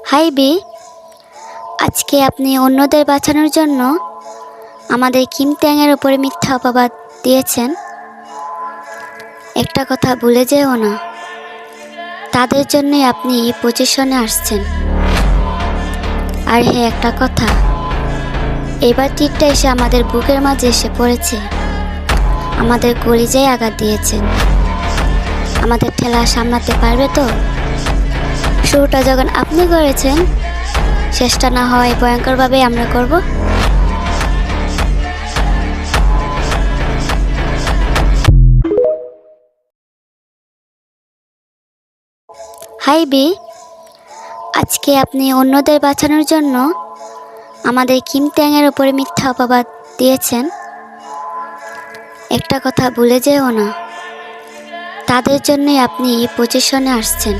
High B, আজকে আপনি অন্যদের বাঁচানোর জন্য আমাদের কিম ট্যাংয়ের উপরে মিথ্যা অপবাদ দিয়েছেন। একটা কথা ভুলে যেও না, তাদের জন্যই আপনি এই পজিশনে আসছেন। আর হ্যাঁ, একটা কথা, এবার তীরটা এসে আমাদের বুকের মাঝে এসে পড়েছে, আমাদের কলিজায় আঘাত দিয়েছেন। আমাদের ঠেলা সামলাতে পারবে তো? শুরুটা যখন আপনি করেছেন, শেষটা না হয় ভয়ঙ্করভাবে আমরা করব। হাই বি, আজকে আপনি অন্যদের বাঁচানোর জন্য আমাদের কিম ট্যাংয়ের উপরে মিথ্যা অপবাদ দিয়েছেন। একটা কথা ভুলে যেও না, তাদের জন্যই আপনি এই পজিশনে আসছেন।